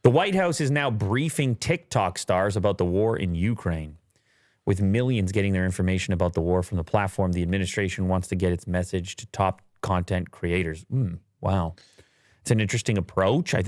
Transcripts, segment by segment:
The White House is now briefing TikTok stars about the war in Ukraine. With millions getting their information about the war from the platform, the administration wants to get its message to top content creators. Wow. It's an interesting approach. I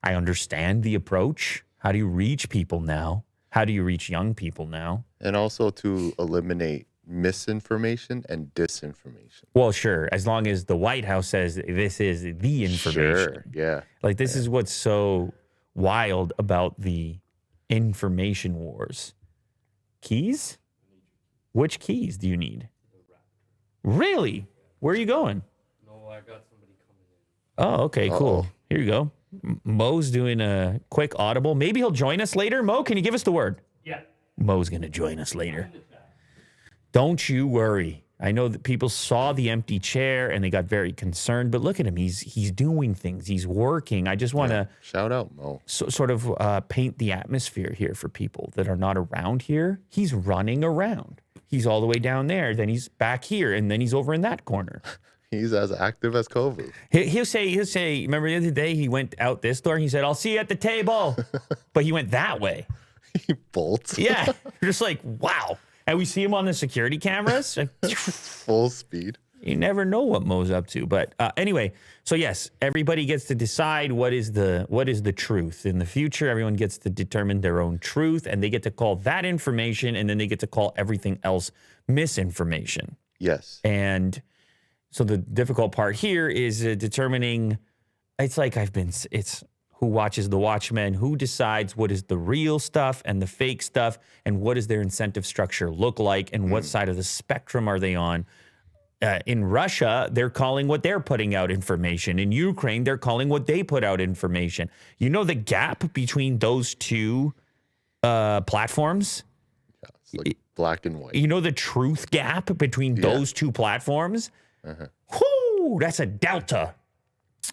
understand the approach. How do you reach people now? How do you reach young people now? And also to eliminate misinformation and disinformation. Well, sure. As long as the White House says this is the information. Sure, yeah. Like, this is what's so wild about the information wars. Keys? Which keys do you need? Really? Where are you going? No, I got somebody coming in. Oh, okay, cool. Here you go. Mo's doing a quick audible. Maybe he'll join us later. Mo, can you give us the word? Yeah. Mo's going to join us later. Don't you worry. I know that people saw the empty chair and they got very concerned, but look at him. He's doing things. He's working. I just want to shout out Mo. Sort of paint the atmosphere here for people that are not around here. He's running around. He's all the way down there. Then he's back here, and then he's over in that corner. He's as active as COVID. He'll say, remember the other day he went out this door and he said, "I'll see you at the table." But he went that way. He bolts. Yeah. You're just like, wow. And we see him on the security cameras. Full speed. You never know what Mo's up to. But anyway, so yes, everybody gets to decide what is the truth. In the future, everyone gets to determine their own truth, and they get to call that information, and then they get to call everything else misinformation. Yes. And so the difficult part here is determining, it's who watches the Watchmen, who decides what is the real stuff and the fake stuff, and what does their incentive structure look like, and what side of the spectrum are they on. In Russia, they're calling what they're putting out information. In Ukraine, they're calling what they put out information. You know the gap between those two platforms? Yeah, it's like black and white. You know the truth gap between those two platforms? Whoo, that's a delta.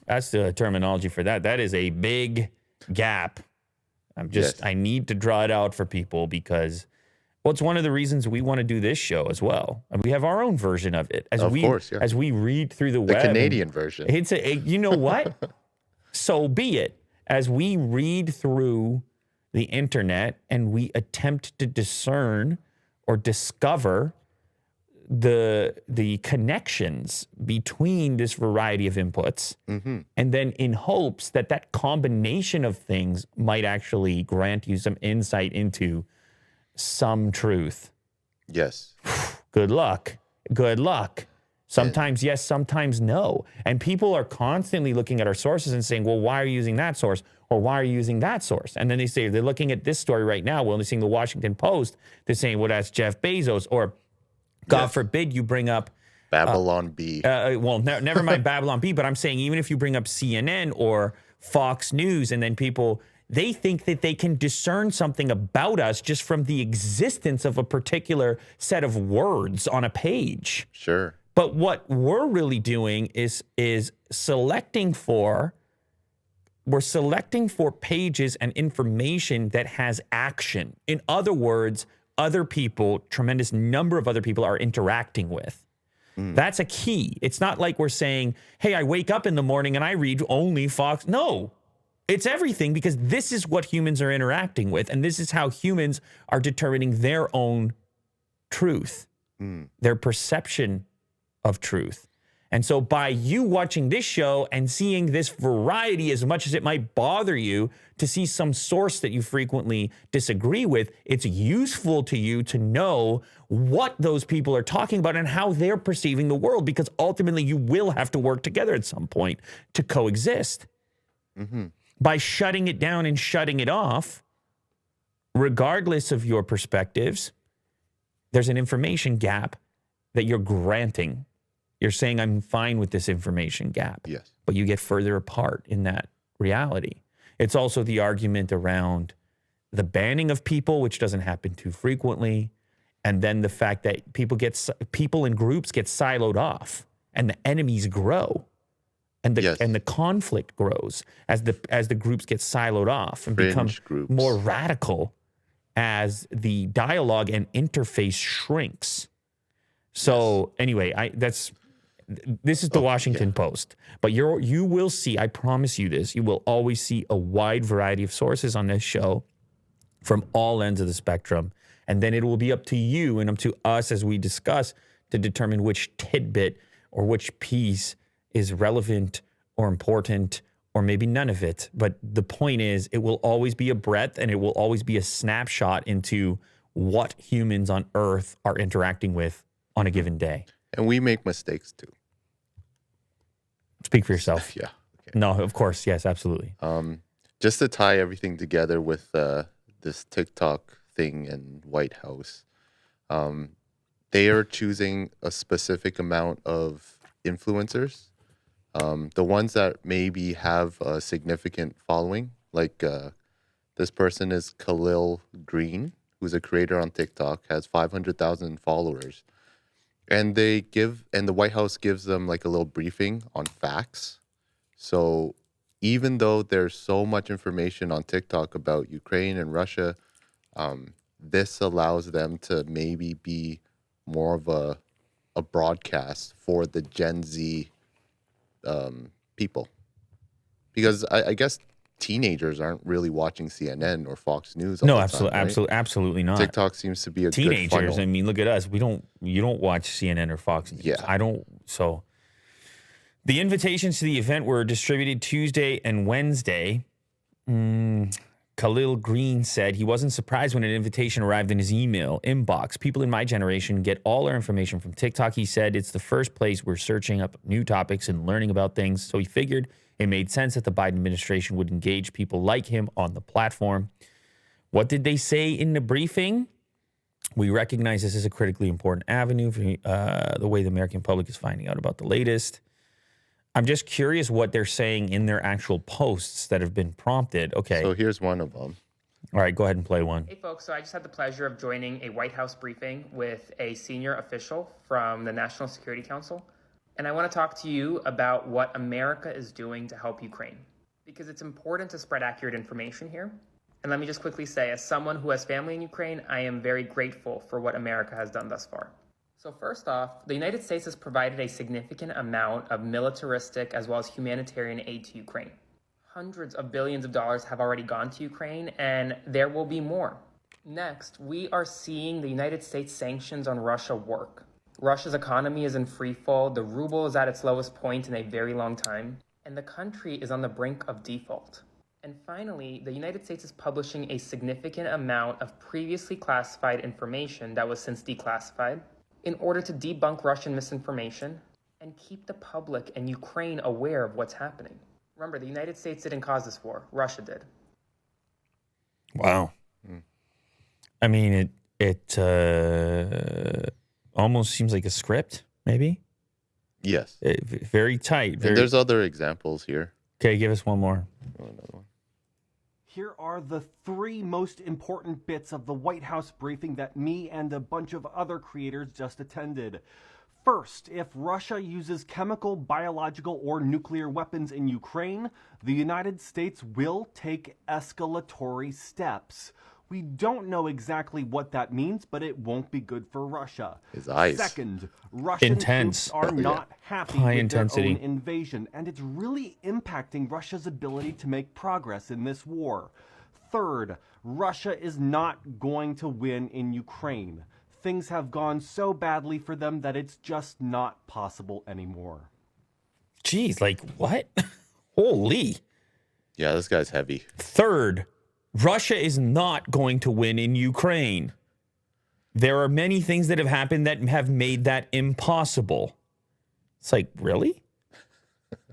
That's the terminology for that. That is a big gap. I need to draw it out for people because, well, it's one of the reasons we want to do this show as well. And we have our own version of it. As we read through the web. The Canadian version. You know what? So be it. As we read through the internet and we attempt to discern or discover the connections between this variety of inputs, and then in hopes that that combination of things might actually grant you some insight into some truth. Yes. Good luck. Good luck. Sometimes yes, sometimes no. And people are constantly looking at our sources and saying, well, why are you using that source? Or why are you using that source? And then they say, they're looking at this story right now. We're only seeing the Washington Post. They're saying, well, that's Jeff Bezos. Or God forbid you bring up Babylon B. Never mind Babylon B, but I'm saying even if you bring up CNN or Fox News, and then people, they think that they can discern something about us just from the existence of a particular set of words on a page. Sure. But what we're really doing is selecting for pages and information that has action. In other words, other people, tremendous number of other people are interacting with. That's a key. It's not like we're saying, hey, I wake up in the morning and I read only Fox. No, it's everything, because this is what humans are interacting with. And this is how humans are determining their own truth, their perception of truth. And so by you watching this show and seeing this variety, as much as it might bother you to see some source that you frequently disagree with, it's useful to you to know what those people are talking about and how they're perceiving the world, because ultimately you will have to work together at some point to coexist. By shutting it down and shutting it off, regardless of your perspectives, there's an information gap that you're granting. You're saying, I'm fine with this information gap. Yes. But you get further apart in that reality. It's also the argument around the banning of people, which doesn't happen too frequently. And then the fact that people in groups get siloed off and the enemies grow. And the conflict grows as the groups get siloed off and become more radical as the dialogue and interface shrinks. So anyway, this is the Washington Post, but you will see, I promise you this, you will always see a wide variety of sources on this show from all ends of the spectrum. And then it will be up to you and up to us as we discuss to determine which tidbit or which piece is relevant or important or maybe none of it. But the point is, it will always be a breadth and it will always be a snapshot into what humans on Earth are interacting with on a given day. And we make mistakes too. Speak for yourself. Yeah. Okay. No, of course. Yes, absolutely. Just to tie everything together with this TikTok thing in White House, they are choosing a specific amount of influencers. The ones that maybe have a significant following, like this person is Khalil Green, who's a creator on TikTok, has 500,000 followers. And the White House gives them like a little briefing on facts. So even though there's so much information on TikTok about Ukraine and Russia, this allows them to maybe be more of a broadcast for the Gen Z people. Because I guess teenagers aren't really watching CNN or Fox News all the time, right? Absolutely not. TikTok seems to be a teenagers. good funnel. I mean, look at us. You don't watch CNN or Fox News. Yeah. I don't. So the invitations to the event were distributed Tuesday and Wednesday. Khalil Green said he wasn't surprised when an invitation arrived in his email inbox. People in my generation get all our information from TikTok. He said it's the first place we're searching up new topics and learning about things. So he figured it made sense that the Biden administration would engage people like him on the platform. What did they say in the briefing? We recognize this is a critically important avenue for the way the American public is finding out about the latest. I'm just curious what they're saying in their actual posts that have been prompted. Okay. So here's one of them. All right, go ahead and play one. Hey folks, so I just had the pleasure of joining a White House briefing with a senior official from the National Security Council. And I want to talk to you about what America is doing to help Ukraine, because it's important to spread accurate information here. And let me just quickly say, as someone who has family in Ukraine, I am very grateful for what America has done thus far. So first off, the United States has provided a significant amount of militaristic as well as humanitarian aid to Ukraine. Hundreds of billions of dollars have already gone to Ukraine, and there will be more. Next, we are seeing the United States sanctions on Russia work. Russia's economy is in free fall, the ruble is at its lowest point in a very long time, and the country is on the brink of default. And finally, the United States is publishing a significant amount of previously classified information that was since declassified in order to debunk Russian misinformation and keep the public and Ukraine aware of what's happening. Remember, the United States didn't cause this war. Russia did. Wow. I mean, it almost seems like a script, maybe? Yes. Very tight. And there's other examples here. Okay, give us one more. Another one. Here are the 3 most important bits of the White House briefing that me and a bunch of other creators just attended. First, if Russia uses chemical, biological, or nuclear weapons in Ukraine, the United States will take escalatory steps. We don't know exactly what that means, but it won't be good for Russia. His eyes. Second, Russian Intense. troops are not happy High with intensity. their own invasion, and it's really impacting Russia's ability to make progress in this war. Third, Russia is not going to win in Ukraine. Things have gone so badly for them that it's just not possible anymore. Jeez, like what? Holy. Yeah, this guy's heavy. Third, Russia is not going to win in Ukraine. There are many things that have happened that have made that impossible. It's like, really?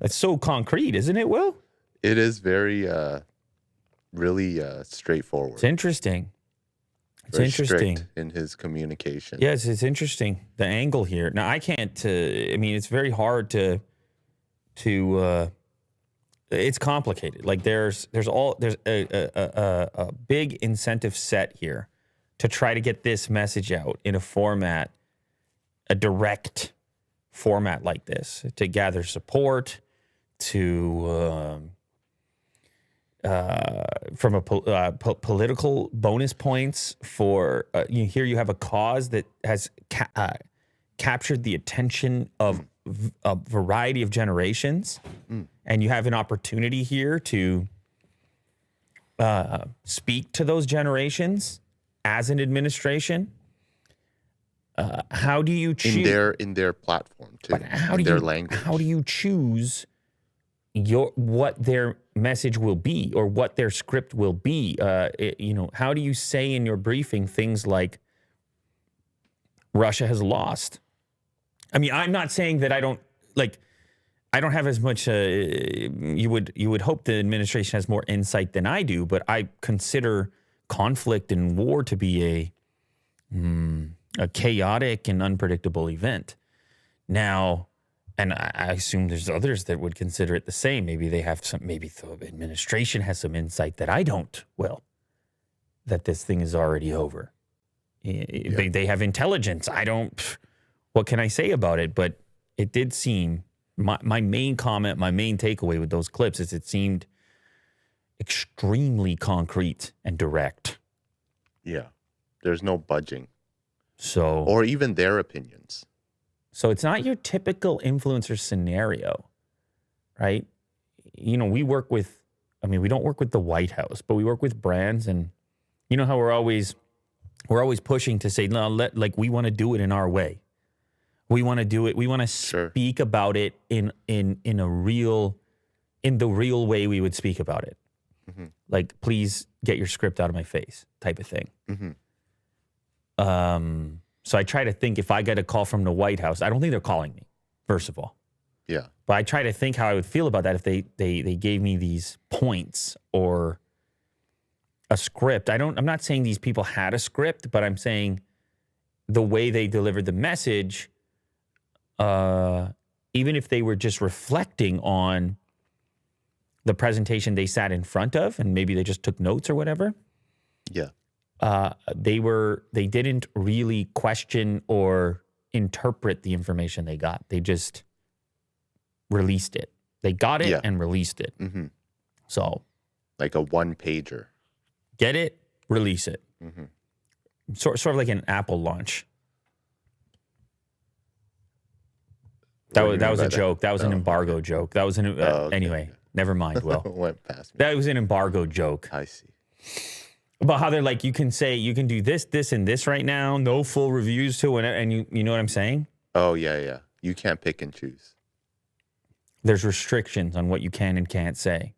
That's so concrete, isn't it, Will? It is very, really straightforward. It's interesting. It's Very interesting. strict in his communication. Yes, it's interesting. The angle here. Now, I can't, I mean, it's very hard to it's complicated. Like there's a big incentive set here to try to get this message out in a format, a direct format like this, to gather support, to from a political bonus points for here you have a cause that has captured the attention of a variety of generations, and you have an opportunity here to speak to those generations as an administration. How do you choose in their platform too, in their language? How do you choose what their message will be or what their script will be? How do you say in your briefing things like Russia has lost? I mean, I'm not saying that I don't have as much. You would hope the administration has more insight than I do, but I consider conflict and war to be a chaotic and unpredictable event. Now, and I assume there's others that would consider it the same. Maybe they have some. Maybe the administration has some insight that I don't. Well, that this thing is already over. They have intelligence. I don't. What can I say about it? But it did seem, my main comment, my main takeaway with those clips is it seemed extremely concrete and direct. Yeah. There's no budging. So, or even their opinions. So it's not your typical influencer scenario, right? We don't work with the White House, but we work with brands, and you know how we're always pushing to say, no, we want to do it in our way. We want to do it. We want to speak about it in the real way we would speak about it. Mm-hmm. Like, please get your script out of my face type of thing. Mm-hmm. So I try to think, if I get a call from the White House, I don't think they're calling me, first of all. Yeah. But I try to think how I would feel about that if they gave me these points or a script. I'm not saying these people had a script, but I'm saying the way they delivered the message, even if they were just reflecting on the presentation they sat in front of, and maybe they just took notes or whatever. Yeah. They didn't really question or interpret the information they got. They just released it. They got it and released it. Mm-hmm. So, like a one-pager. Get it, release it. Mm-hmm. Sort of like an Apple launch. That was a joke. That was an embargo joke. That was anyway. Never mind. Well, went past me. That was an embargo joke. I see. About how they're like, you can do this, and this right now, no full reviews to it, and you know what I'm saying? Oh, yeah. You can't pick and choose. There's restrictions on what you can and can't say.